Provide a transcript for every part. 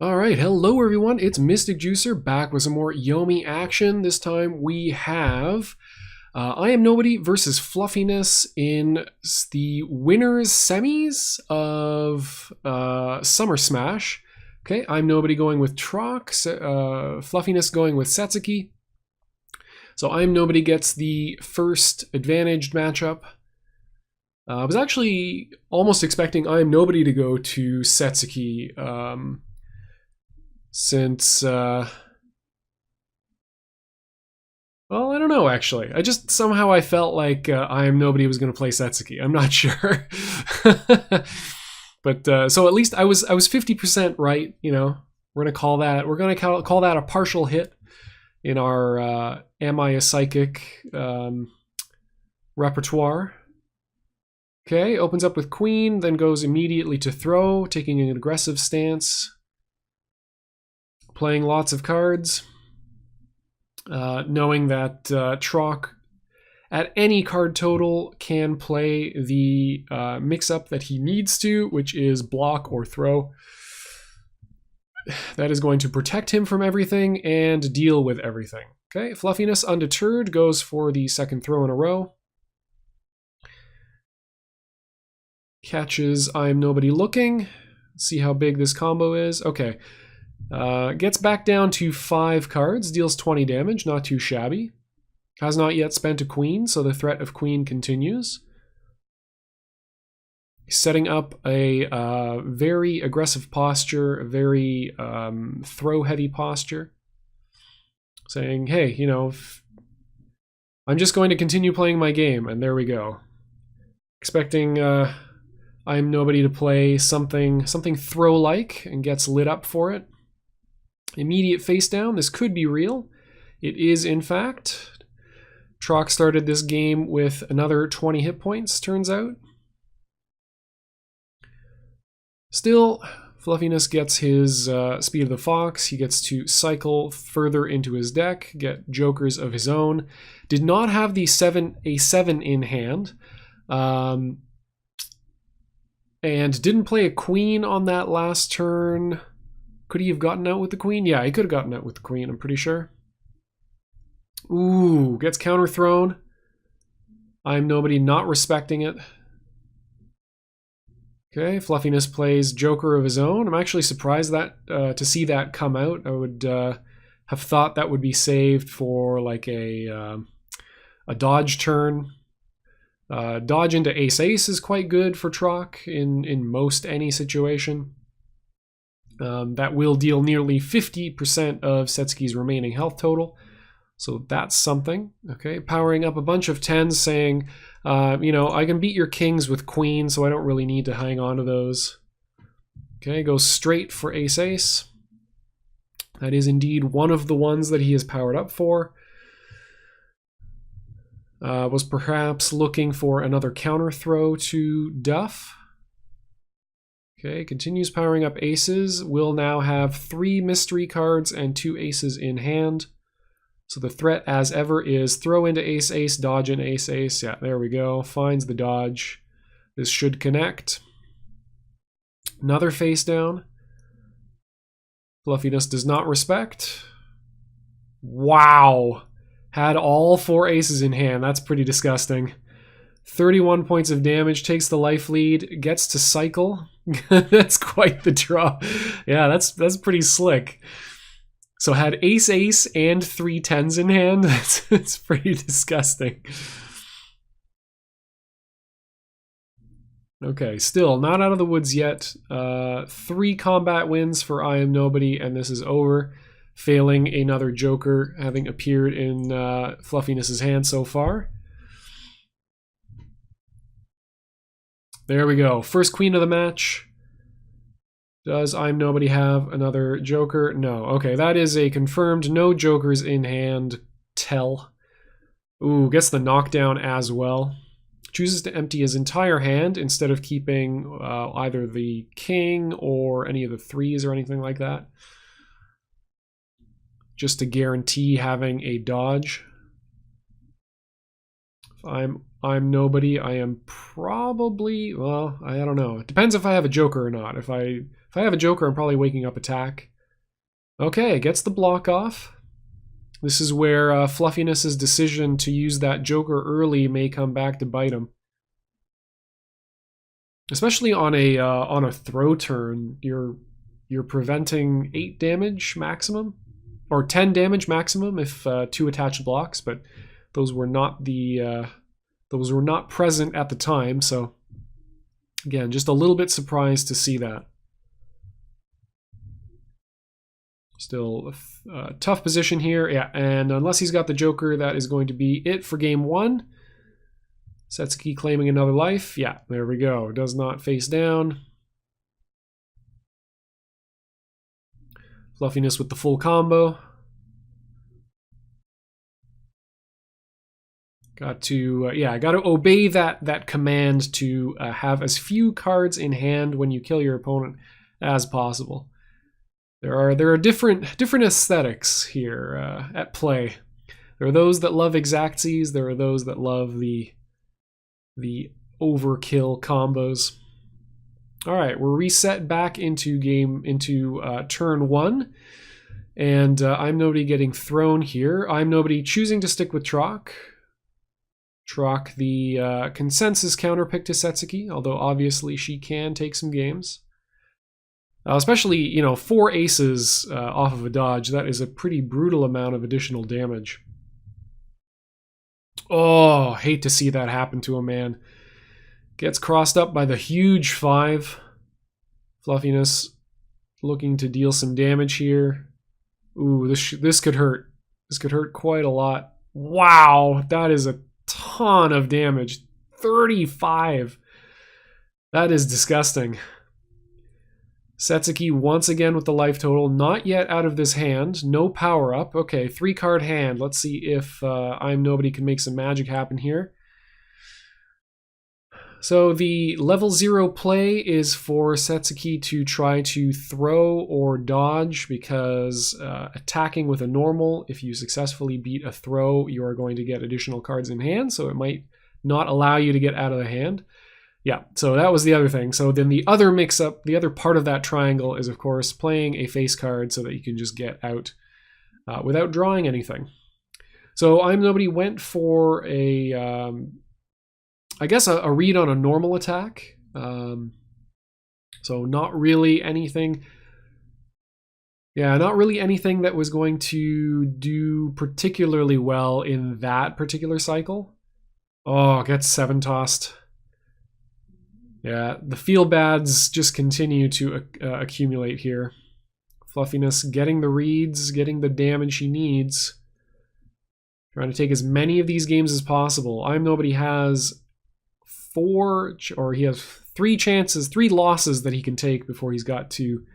All right, hello everyone. It's Mystic Juicer back with some more Yomi action. This time we have IamNobody versus Fluffiness in the winners semis of Summer Smash. Okay, IamNobody going with Trock, Fluffiness going with Setsuki. So IamNobody gets the first advantaged matchup. I was actually almost expecting IamNobody to go to Setsuki. Since, well, I don't know, actually. I just somehow I felt like IamNobody was going to play Setsuki. I'm not sure. But, so at least I was 50% right, you know. We're going to call that a partial hit in our Am I a Psychic repertoire. Okay, opens up with Queen, then goes immediately to throw, taking an aggressive stance. Playing lots of cards, knowing that Trock at any card total can play the mix-up that he needs to, which is block or throw. That is going to protect him from everything and deal with everything. Okay, Fluffiness undeterred goes for the second throw in a row. Catches IamNobody looking. See how big this combo is. Okay. Gets back down to 5 cards, deals 20 damage, not too shabby. Has not yet spent a queen, so the threat of queen continues. Setting up a very aggressive posture, a very throw-heavy posture. Saying, hey, you know, I'm just going to continue playing my game, and there we go. Expecting IamNobody to play something throw-like, and gets lit up for it. Immediate face down. This could be real. It is, in fact. Trock started this game with another 20 hit points, turns out. Still, Fluffiness gets his Speed of the Fox. He gets to cycle further into his deck, get jokers of his own. Did not have the a 7 in hand. And didn't play a queen on that last turn. Could he have gotten out with the queen? Yeah, he could have gotten out with the queen, I'm pretty sure. Ooh, gets counter thrown. IamNobody not respecting it. Okay, Fluffiness plays Joker of his own. I'm actually surprised that to see that come out. I would have thought that would be saved for like a dodge turn. Dodge into ace-ace is quite good for Trock in most any situation. That will deal nearly 50% of Setsuki's remaining health total. So that's something. Okay, powering up a bunch of 10s saying, you know, I can beat your kings with queen, so I don't really need to hang on to those. Okay, goes straight for ace-ace. That is indeed one of the ones that he is powered up for. Was perhaps looking for another counter throw to Duff. Okay, continues powering up aces. Will now have 3 mystery cards and 2 aces in hand. So the threat, as ever, is throw into ace-ace, dodge in ace-ace. Yeah, there we go. Finds the dodge. This should connect. Another face down. Fluffiness does not respect. Wow. Had all 4 aces in hand. That's pretty disgusting. 31 points of damage, takes the life lead, gets to cycle. That's quite the draw. Yeah, that's pretty slick. So had ace-ace and 3 10s in hand. It's pretty disgusting. Okay, still not out of the woods yet. 3 combat wins for IamNobody, and this is over. Failing another Joker having appeared in Fluffiness's hand so far. There we go. First queen of the match. Does IamNobody have another Joker? No. Okay, that is a confirmed no Jokers in hand tell. Ooh, gets the knockdown as well. Chooses to empty his entire hand instead of keeping either the king or any of the 3s or anything like that. Just to guarantee having a dodge. If IamNobody, I am probably, well, I don't know. It depends if I have a Joker or not. If I have a Joker, I'm probably waking up attack. Okay, gets the block off. This is where Fluffiness's decision to use that Joker early may come back to bite him. Especially on a throw turn, you're preventing 8 damage maximum, or 10 damage maximum if 2 attached blocks, but those were not present at the time. So again, just a little bit surprised to see that. Still a tough position here, yeah. And unless he's got the Joker, that is going to be it for game 1. Setsuki claiming another life. Yeah, there we go. Does not face down. Fluffiness with the full combo. Got to, got to obey that command to have as few cards in hand when you kill your opponent as possible. There are different aesthetics here at play. There are those that love exactsies. There are those that love the overkill combos. All right, we're reset back into turn 1, and IamNobody getting thrown here. IamNobody choosing to stick with Troc. Troc the consensus counterpick to Setsuki, although obviously she can take some games. Especially, 4 aces off of a dodge. That is a pretty brutal amount of additional damage. Oh, hate to see that happen to a man. Gets crossed up by the huge 5. Fluffiness looking to deal some damage here. Ooh, this could hurt. This could hurt quite a lot. Wow, that is a ton of damage. 35. That is disgusting. Setsuki once again with the life total. Not yet out of this hand. No power up. Okay, 3-card hand. Let's see if IamNobody can make some magic happen here. So the level 0 play is for Setsuki to try to throw or dodge, because attacking with a normal, if you successfully beat a throw, you are going to get additional cards in hand, so it might not allow you to get out of the hand. Yeah, so that was the other thing. So then the other mix-up, the other part of that triangle is, of course, playing a face card so that you can just get out without drawing anything. So IamNobody went for I guess a read on a normal attack. So not really anything. Yeah, not really anything that was going to do particularly well in that particular cycle. Oh, gets 7 tossed. Yeah, the feel bads just continue to accumulate here. Fluffiness getting the reads, getting the damage he needs. Trying to take as many of these games as possible. IamNobody has 3 chances, 3 losses that he can take before he's got to.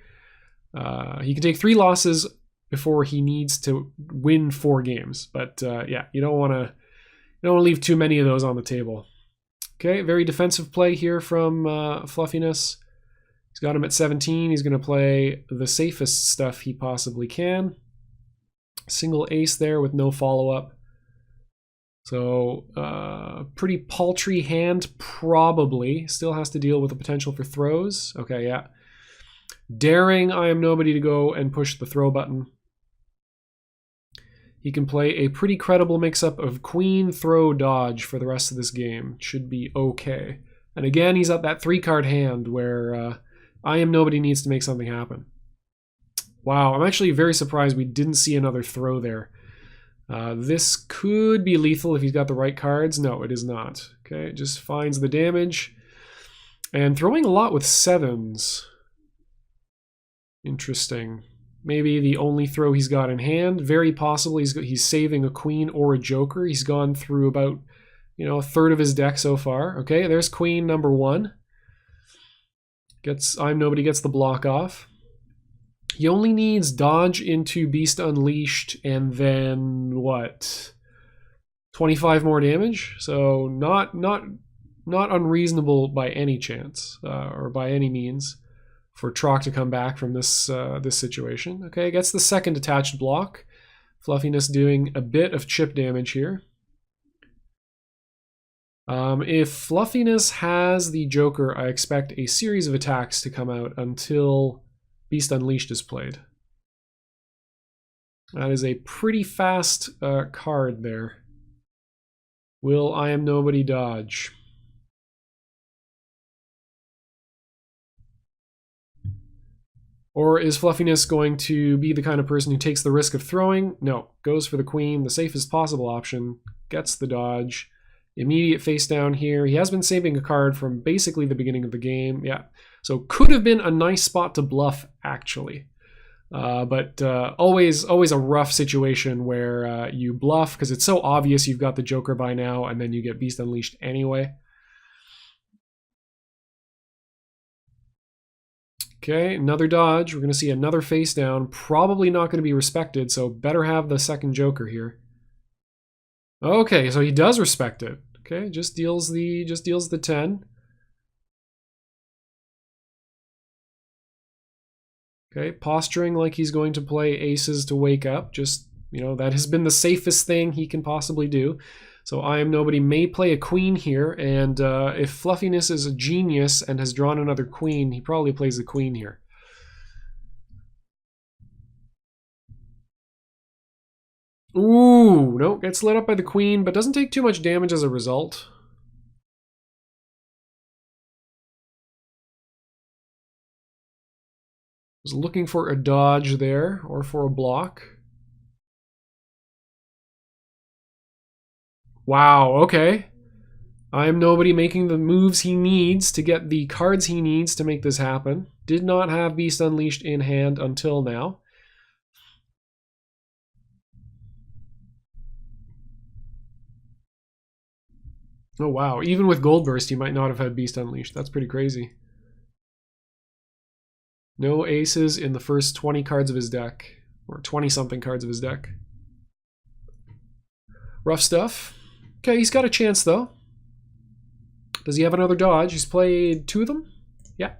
He can take 3 losses before he needs to win 4 games. But yeah, you don't want to leave too many of those on the table. Okay, very defensive play here from Fluffiness. He's got him at 17. He's going to play the safest stuff he possibly can. Single ace there with no follow-up. So, pretty paltry hand, probably. Still has to deal with the potential for throws. Okay, yeah. Daring IamNobody to go and push the throw button. He can play a pretty credible mix-up of queen, throw, dodge for the rest of this game. Should be okay. And again, he's at that 3-card hand where IamNobody needs to make something happen. Wow, I'm actually very surprised we didn't see another throw there. This could be lethal if he's got the right cards. No, it is not. Okay, it just finds the damage. And throwing a lot with 7s. Interesting. Maybe the only throw he's got in hand. Very possible he's saving a queen or a joker. He's gone through about, a third of his deck so far. Okay, there's queen number 1. IamNobody gets the block off. He only needs dodge into Beast Unleashed and then what? 25 more damage. So not unreasonable by any chance or by any means for Troc to come back from this situation. Okay, gets the second attached block. Fluffiness doing a bit of chip damage here. If Fluffiness has the Joker, I expect a series of attacks to come out until Beast Unleashed is played. That is a pretty fast card there. Will IamNobody dodge? Or is Fluffiness going to be the kind of person who takes the risk of throwing? No, goes for the queen, the safest possible option, gets the dodge. Immediate face down here. He has been saving a card from basically the beginning of the game. Yeah, so could have been a nice spot to bluff, actually. But always a rough situation where you bluff because it's so obvious you've got the Joker by now, and then you get Beast Unleashed anyway. Okay, another dodge. We're going to see another face down. Probably not going to be respected, so better have the second Joker here. Okay, so he does respect it. Okay, just deals the 10. Okay, posturing like he's going to play aces to wake up. Just, you know, that has been the safest thing he can possibly do. So IamNobody may play a queen here, and if Fluffiness is a genius and has drawn another queen, he probably plays the queen here. Ooh, no, gets lit up by the queen, but doesn't take too much damage as a result. Was looking for a dodge there, or for a block. Wow, okay. IamNobody making the moves he needs to get the cards he needs to make this happen. Did not have Beast Unleashed in hand until now. Oh wow, even with Gold Burst he might not have had Beast Unleashed. That's pretty crazy. No aces in the first 20 cards of his deck, or 20-something cards of his deck. Rough stuff. Okay, he's got a chance though. Does he have another dodge? He's played 2 of them? Yeah.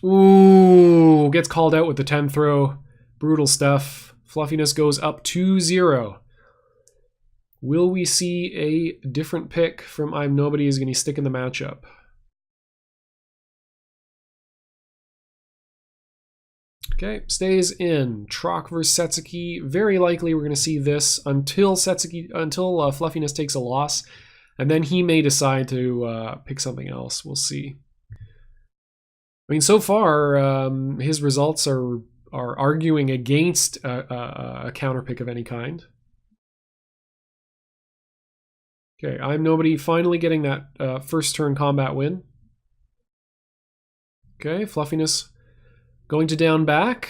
Ooh, gets called out with the 10 throw. Brutal stuff. Fluffiness goes up 2-0. Will we see a different pick from IamNobody? Is going to stick in the matchup? Okay, stays in. Trock versus Setsuki. Very likely we're going to see this until Fluffiness takes a loss, and then he may decide to pick something else. We'll see. I mean, so far his results are arguing against a counter pick of any kind. Okay, IamNobody finally getting that first turn combat win. Okay, Fluffiness going to down back,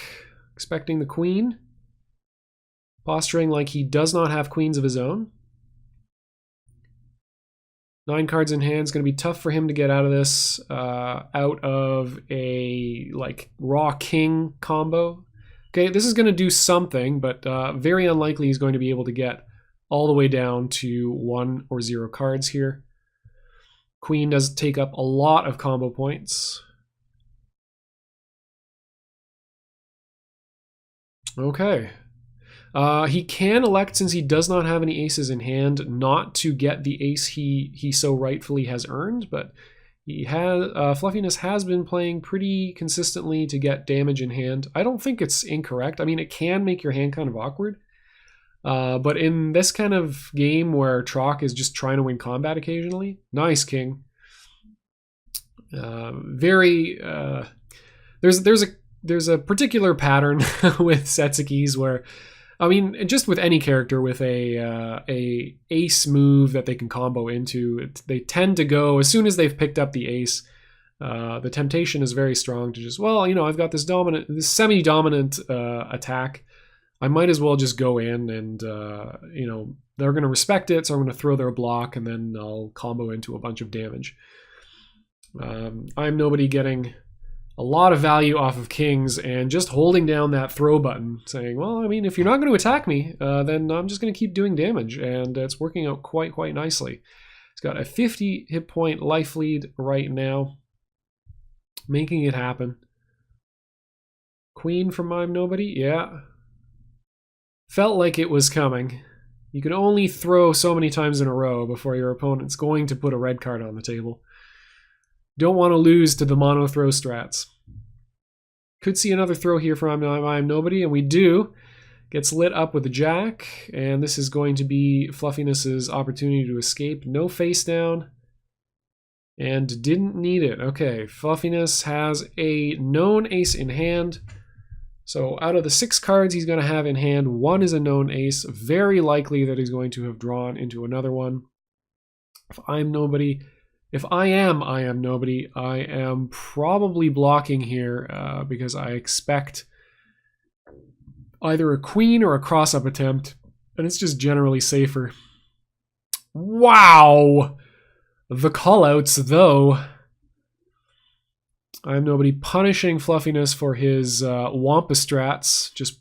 expecting the queen. Posturing like he does not have queens of his own. 9 cards in hand is going to be tough for him to get out of this, out of a like raw king combo. Okay, this is going to do something, but very unlikely he's going to be able to get all the way down to 1 or 0 cards here. Queen does take up a lot of combo points. Okay. He can elect, since he does not have any aces in hand, not to get the ace he so rightfully has earned, but he has Fluffiness has been playing pretty consistently to get damage in hand. I don't think it's incorrect. I mean, it can make your hand kind of awkward, but in this kind of game where Trock is just trying to win combat occasionally, nice king. There's a particular pattern with Setsukis where, I mean, just with any character with a ace move that they can combo into, they tend to go, as soon as they've picked up the ace, the temptation is very strong to just, well, you know, I've got this semi-dominant attack. I might as well just go in and, you know, they're going to respect it, so I'm going to throw their block and then I'll combo into a bunch of damage. IamNobody getting a lot of value off of kings and just holding down that throw button, saying, well, I mean, if you're not going to attack me, then I'm just going to keep doing damage, and it's working out quite nicely. He's got a 50 hit point life lead right now, making it happen. Queen from IamNobody, yeah. Felt like it was coming. You can only throw so many times in a row before your opponent's going to put a red card on the table. Don't want to lose to the mono throw strats. Could see another throw here from IamNobody, and we do. Gets lit up with the jack, and this is going to be Fluffiness's opportunity to escape. No face down, and didn't need it. Okay, Fluffiness has a known ace in hand. So out of the 6 cards he's going to have in hand, 1 is a known ace. Very likely that he's going to have drawn into another one. If I am IamNobody, I am probably blocking here because I expect either a queen or a cross-up attempt, and it's just generally safer. Wow! The callouts, though. IamNobody punishing Fluffiness for his Wampa strats. Just,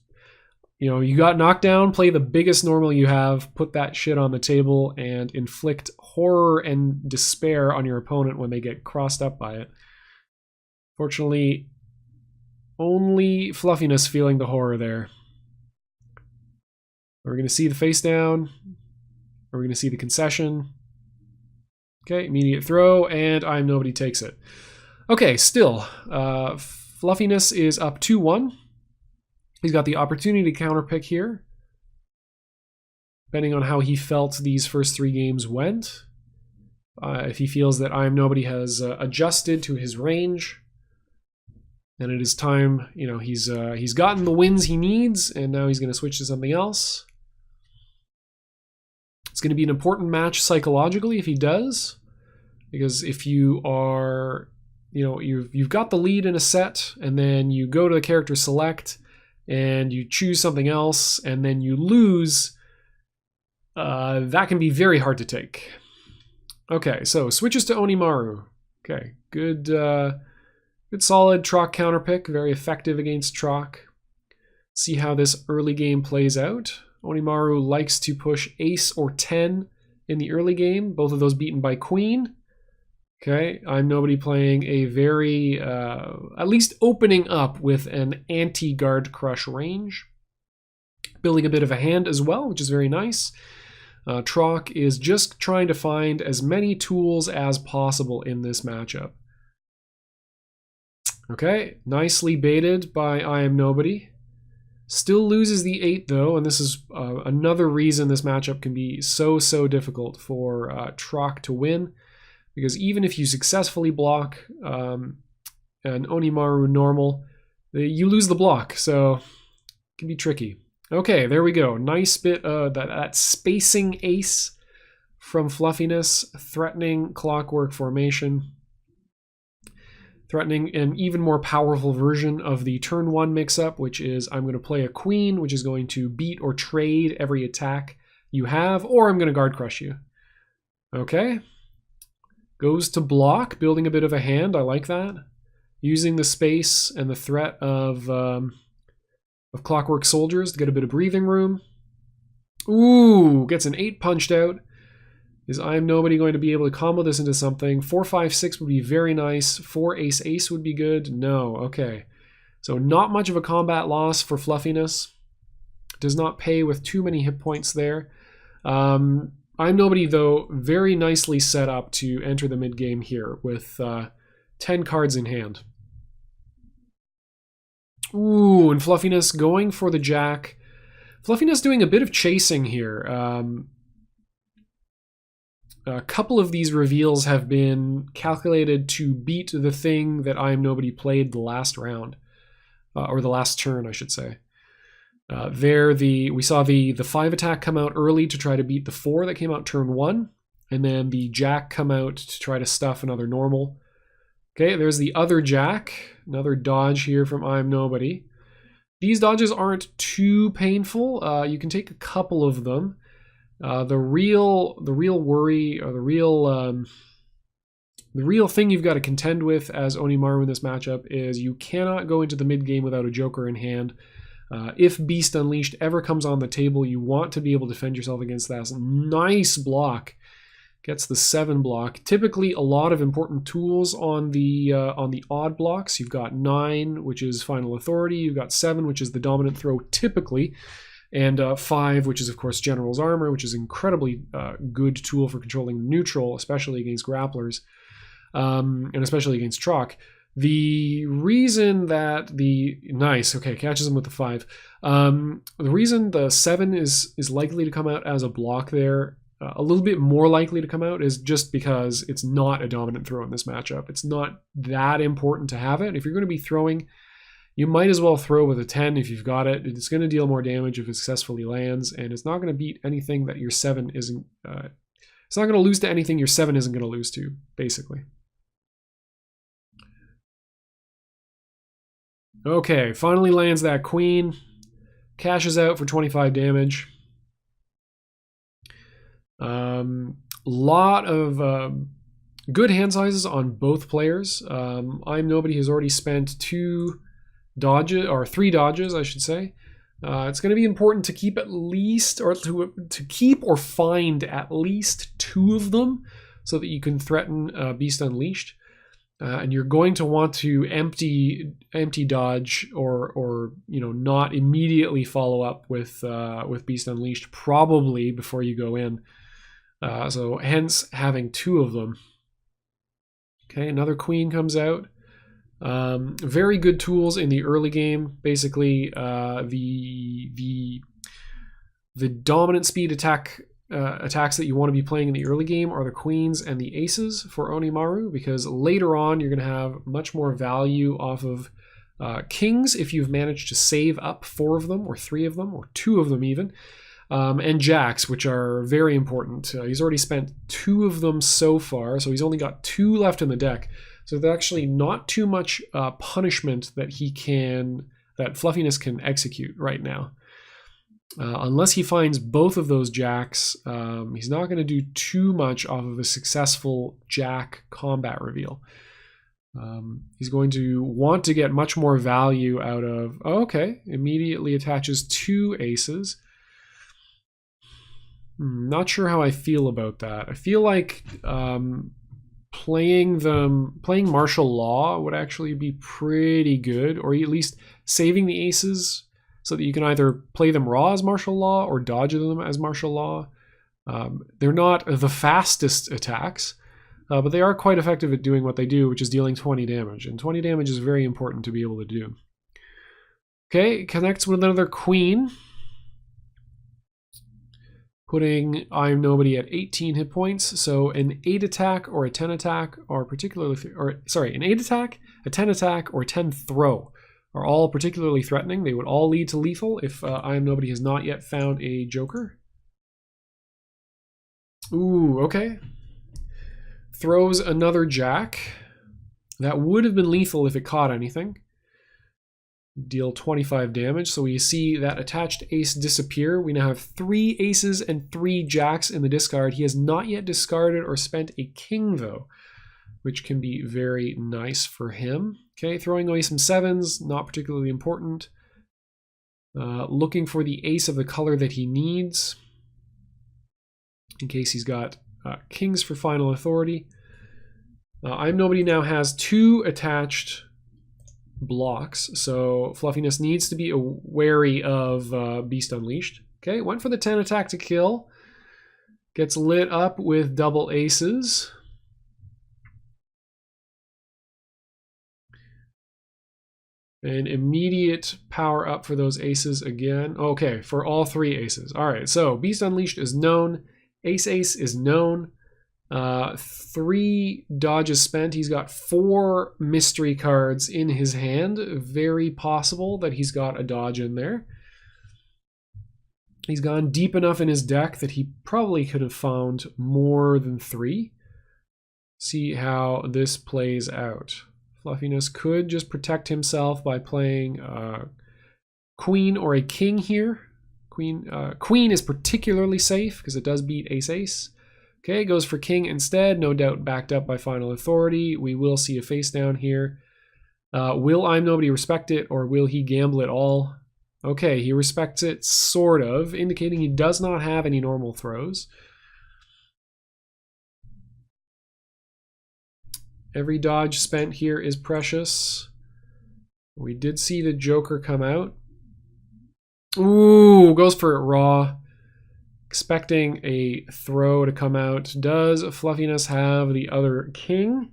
you know, you got knocked down, play the biggest normal you have, put that shit on the table, and inflict horror and despair on your opponent when they get crossed up by it. Fortunately, only Fluffiness feeling the horror there. Are we going to see the face down? Are we going to see the concession? Okay, immediate throw, and IamNobody takes it. Okay, still, Fluffiness is up 2-1. He's got the opportunity to counterpick here, depending on how he felt these first 3 games went. If he feels that IamNobody has adjusted to his range, and it is time, you know, he's gotten the wins he needs, and now he's going to switch to something else. It's going to be an important match psychologically if he does, because if you are, you know, you've got the lead in a set, and then you go to the character select, and you choose something else, and then you lose, that can be very hard to take. Okay, so switches to Onimaru. Okay, good solid Troc counterpick, very effective against Troc. See how this early game plays out. Onimaru likes to push ace or 10 in the early game, both of those beaten by queen. Okay, IamNobody playing a very, at least opening up with an anti-guard crush range. Building a bit of a hand as well, which is very nice. Troc is just trying to find as many tools as possible in this matchup. Okay, nicely baited by IamNobody. Still loses the 8 though, and this is another reason this matchup can be so difficult for Troc to win. Because even if you successfully block an Onimaru normal, you lose the block, so it can be tricky. Okay, there we go. Nice bit of that spacing ace from Fluffiness, threatening clockwork formation, threatening an even more powerful version of the turn 1 mix-up, which is I'm going to play a queen, which is going to beat or trade every attack you have, or I'm going to guard crush you. Okay. Goes to block, building a bit of a hand. I like that. Using the space and the threat of Clockwork Soldiers to get a bit of breathing room. Ooh, gets an 8 punched out. Is IamNobody going to be able to combo this into something? 4-5-6 would be very nice. 4 ace-ace would be good. No, okay. So not much of a combat loss for Fluffiness. Does not pay with too many hit points there. IamNobody, though, very nicely set up to enter the mid-game here with 10 cards in hand. Ooh, and Fluffiness going for the jack. Fluffiness doing a bit of chasing here. A couple of these reveals have been calculated to beat the thing that IamNobody played the last round. Or the last turn, I should say. We saw the 5 attack come out early to try to beat the 4 that came out turn 1, and then the jack come out to try to stuff another normal. Okay, there's the other jack, another dodge here from IamNobody. These dodges aren't too painful. You can take a couple of them. The real worry, or the real thing you've got to contend with as Onimaru in this matchup is you cannot go into the mid game without a joker in hand. If Beast Unleashed ever comes on the table, you want to be able to defend yourself against that. Nice block. Gets the 7 block. Typically, a lot of important tools on the odd blocks. You've got 9, which is Final Authority. You've got 7, which is the dominant throw typically. And 5, which is, of course, General's Armor, which is an incredibly good tool for controlling neutral, especially against grapplers, and especially against Troc. The reason that nice, okay, catches him with the 5. The reason the 7 is likely to come out as a block there, a little bit more likely to come out, is just because it's not a dominant throw in this matchup. It's not that important to have it. If you're going to be throwing, you might as well throw with a 10 if you've got it. It's going to deal more damage if it successfully lands, and it's not going to beat anything that your 7 isn't. It's not going to lose to anything your 7 isn't going to lose to, basically. Okay, finally lands that queen. Cashes out for 25 damage. Lot of good hand sizes on both players. IamNobody has already spent 2 dodges, or 3 dodges, I should say. It's going to be important to keep at least, or to keep or find at least 2 of them, so that you can threaten Beast Unleashed. And you're going to want to empty dodge, or not immediately follow up with Beast Unleashed, probably before you go in. So hence having 2 of them. Okay, another queen comes out. Very good tools in the early game. Basically, the dominant speed attacks that you want to be playing in the early game are the queens and the aces for Onimaru, because later on you're going to have much more value off of kings if you've managed to save up 4 of them, or 3 of them, or 2 of them even, and jacks, which are very important. He's already spent 2 of them so far, so he's only got 2 left in the deck. So there's actually not too much punishment that Fluffiness can execute right now. Unless he finds both of those jacks, he's not going to do too much off of a successful jack combat reveal. He's going to want to get much more value out of, immediately attaches 2 aces. Not sure how I feel about that. I feel like playing martial law would actually be pretty good, or at least saving the aces so that you can either play them raw as martial law or dodge them as martial law. They're not the fastest attacks, but they are quite effective at doing what they do, which is dealing 20 damage. And 20 damage is very important to be able to do. Okay, connects with another queen, putting IamNobody at 18 hit points. So an 8 attack or a 10 attack are an 8 attack, a 10 attack, or 10 throw are all particularly threatening. They would all lead to lethal if IamNobody has not yet found a joker. Ooh, okay. Throws another jack. That would have been lethal if it caught anything. Deal 25 damage. So we see that attached ace disappear. We now have 3 aces and 3 jacks in the discard. He has not yet discarded or spent a king, though, which can be very nice for him. Okay, throwing away some 7s, not particularly important. Looking for the ace of the color that he needs, in case he's got kings for final authority. IamNobody now has 2 attached blocks, so Fluffiness needs to be wary of Beast Unleashed. Okay, went for the 10 attack to kill. Gets lit up with double aces. An immediate power up for those aces again. Okay, for all 3 aces. All right, so Beast Unleashed is known. Ace is known. 3 dodges spent. He's got 4 mystery cards in his hand. Very possible that he's got a dodge in there. He's gone deep enough in his deck that he probably could have found more than 3. See how this plays out. Fluffiness could just protect himself by playing queen or a king here. Queen is particularly safe because it does beat ace-ace. Okay, goes for king instead, no doubt backed up by final authority. We will see a face down here. Will IamNobody respect it, or will he gamble it all? Okay, he respects it, sort of, indicating he does not have any normal throws. Every dodge spent here is precious. We did see the joker come out. Ooh, goes for it raw. Expecting a throw to come out. Does Fluffiness have the other king?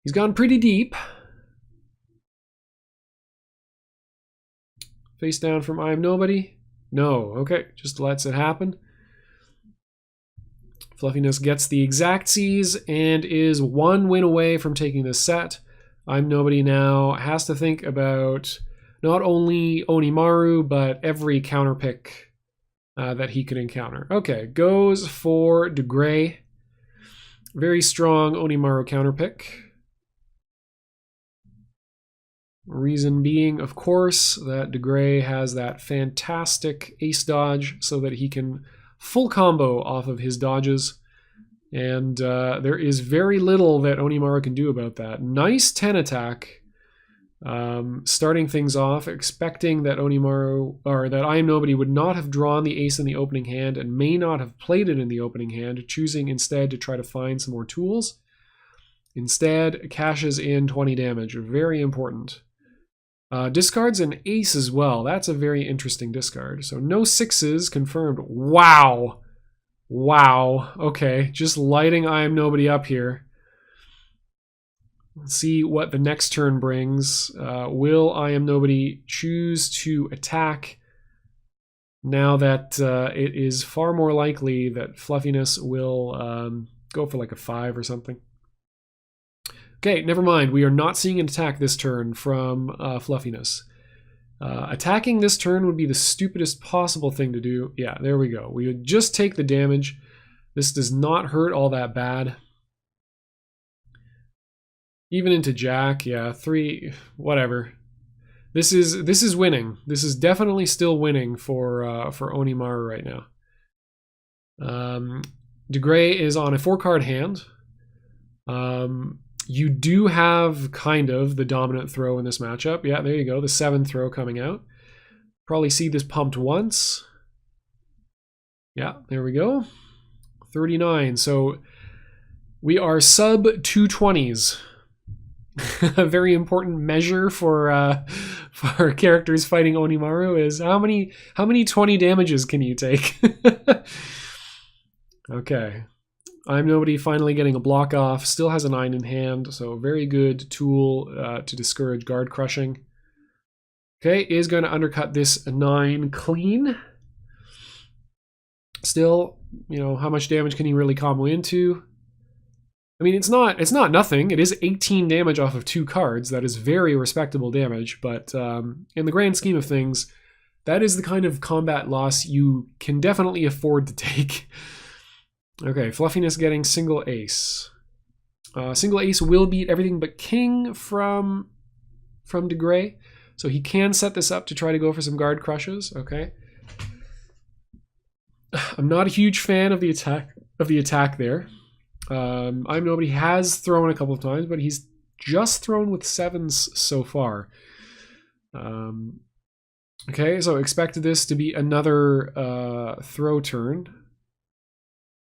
He's gone pretty deep. Face down from IamNobody. No, okay, just lets it happen. Fluffiness gets the exactsies and is 1 win away from taking this set. IamNobody now has to think about not only Onimaru, but every counterpick that he could encounter. Okay, goes for De Grey. Very strong Onimaru counterpick. Reason being, of course, that De Grey has that fantastic ace dodge so that he can full combo off of his dodges. And there is very little that Onimaru can do about that. Nice 10 attack. Starting things off, expecting that Onimaru, or that IamNobody would not have drawn the ace in the opening hand and may not have played it in the opening hand, choosing instead to try to find some more tools. Instead, cashes in 20 damage. Very important. Discards an ace as well. That's a very interesting discard. So no 6s confirmed. Wow. Wow. Okay, just lighting IamNobody up here. Let's see what the next turn brings. Will IamNobody choose to attack now that it is far more likely that Fluffiness will go for like a 5 or something? Okay, never mind. We are not seeing an attack this turn from Fluffiness. Attacking this turn would be the stupidest possible thing to do. Yeah, there we go. We would just take the damage. This does not hurt all that bad. Even into Jack, yeah, 3, whatever. This is winning. This is definitely still winning for Onimaru right now. De Grey is on a 4-card hand. You do have kind of the dominant throw in this matchup. Yeah, there you go. The 7 throw coming out. Probably see this pumped once. Yeah, there we go. 39. So we are sub 220s. A very important measure for characters fighting Onimaru is how many 20 damages can you take? Okay. IamNobody finally getting a block off. Still has a 9 in hand, so very good tool to discourage guard crushing. Okay, is going to undercut this 9 clean. Still, you know, how much damage can he really combo into? I mean, it's not nothing. It is 18 damage off of 2 cards. That is very respectable damage, but in the grand scheme of things, that is the kind of combat loss you can definitely afford to take. Okay, Fluffiness getting single ace. Single ace will beat everything but king from De Grey, so he can set this up to try to go for some guard crushes. Okay, I'm not a huge fan of the attack there. IamNobody has thrown a couple of times, but he's just thrown with 7s so far. Okay, so expected this to be another throw turn.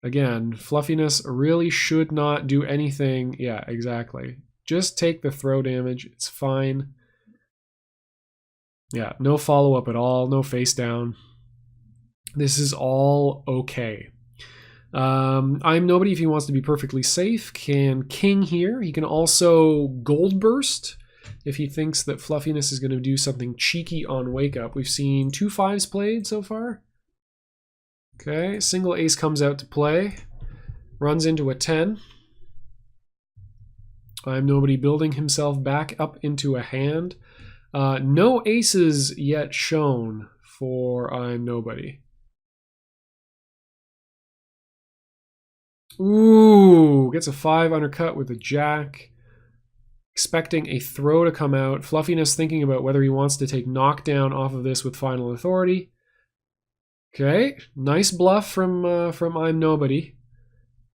Again, Fluffiness really should not do anything. Yeah, exactly. Just take the throw damage. It's fine. Yeah, no follow-up at all. No face down. This is all okay. IamNobody, if he wants to be perfectly safe, can king here. He can also gold burst if he thinks that Fluffiness is going to do something cheeky on wake up. We've seen 2 5s played so far. Okay, single ace comes out to play. Runs into a 10. IamNobody building himself back up into a hand. No aces yet shown for IamNobody. Ooh, gets a 5 undercut with a jack. Expecting a throw to come out. Fluffiness thinking about whether he wants to take knockdown off of this with final authority. Okay, nice bluff from IamNobody.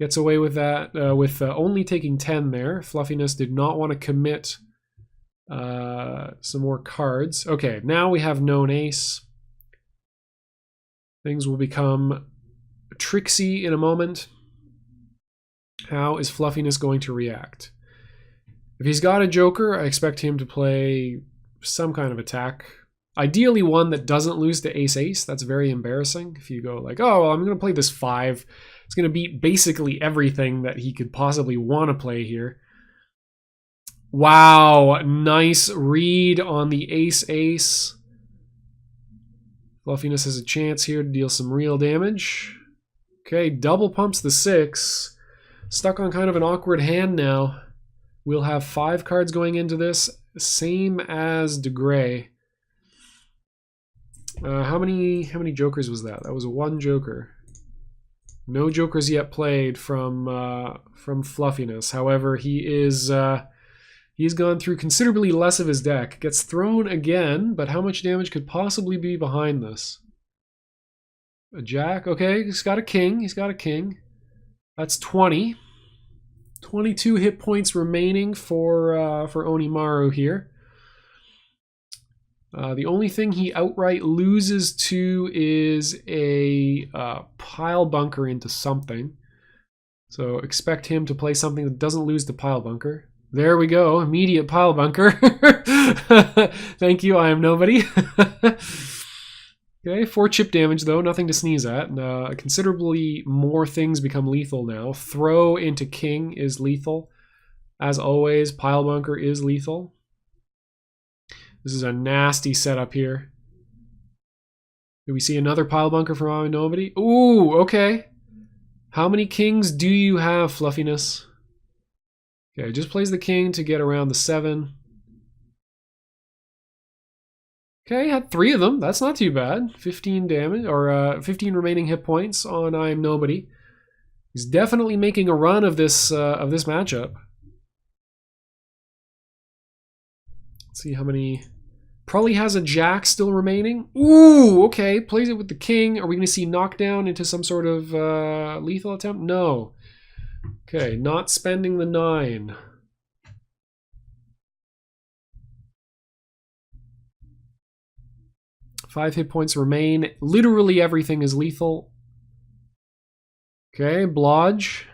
Gets away with that with only taking 10 there. Fluffiness did not want to commit some more cards. Okay, now we have known ace. Things will become tricksy in a moment. How is Fluffiness going to react? If he's got a joker, I expect him to play some kind of attack. Ideally one that doesn't lose to ace-ace. That's very embarrassing. If you go like, oh, well, I'm going to play this 5. It's going to beat basically everything that he could possibly want to play here. Wow, nice read on the ace-ace. Fluffiness has a chance here to deal some real damage. Okay, double pumps the 6. Stuck on kind of an awkward hand now. We'll have 5 cards going into this, same as De Grey. How many jokers was that? That was 1 joker. No jokers yet played from Fluffiness. However, he's gone through considerably less of his deck. Gets thrown again, but how much damage could possibly be behind this? A jack. Okay, he's got a king. He's got a king. That's 20. 22 hit points remaining for Onimaru here. The only thing he outright loses to is a pile bunker into something. So expect him to play something that doesn't lose to pile bunker. There we go, immediate pile bunker. Thank you, IamNobody. Okay, 4 chip damage though, nothing to sneeze at. Considerably more things become lethal now. Throw into king is lethal. As always, pile bunker is lethal. This is a nasty setup here. Do we see another pile bunker from IamNobody? Ooh, okay. How many kings do you have, Fluffiness? Okay, just plays the king to get around the 7. Okay, had 3 of them. That's not too bad. 15 damage, or 15 remaining hit points on IamNobody. He's definitely making a run of this matchup. Let's see how many. Probably has a jack still remaining. Ooh, okay. Plays it with the king. Are we going to see knockdown into some sort of lethal attempt? No. Okay, not spending the 9. Five hit points remain. Literally everything is lethal. Okay, Blodge.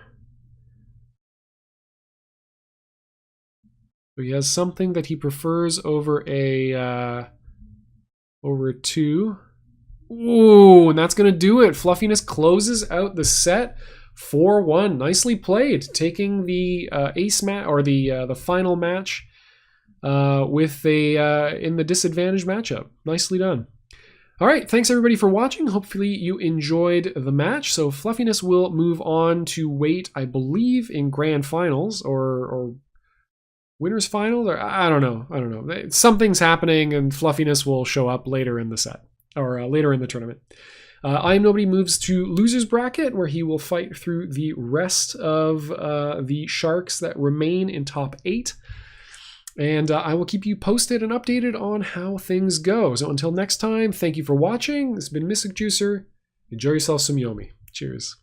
So he has something that he prefers over a 2. Ooh, and that's gonna do it. Fluffiness closes out the set 4-1. Nicely played, taking the ace match or the final match with a in the disadvantaged matchup. Nicely done. All right, thanks everybody for watching. Hopefully you enjoyed the match. So Fluffiness will move on to wait, I believe, in grand finals or winners final, or I don't know. Something's happening, and Fluffiness will show up later in the set or later in the tournament. IamNobody moves to losers bracket, where he will fight through the rest of the sharks that remain in top 8. And I will keep you posted and updated on how things go. So until next time, thank you for watching. This has been Mystic Juicer. Enjoy yourself some Yomi. Cheers.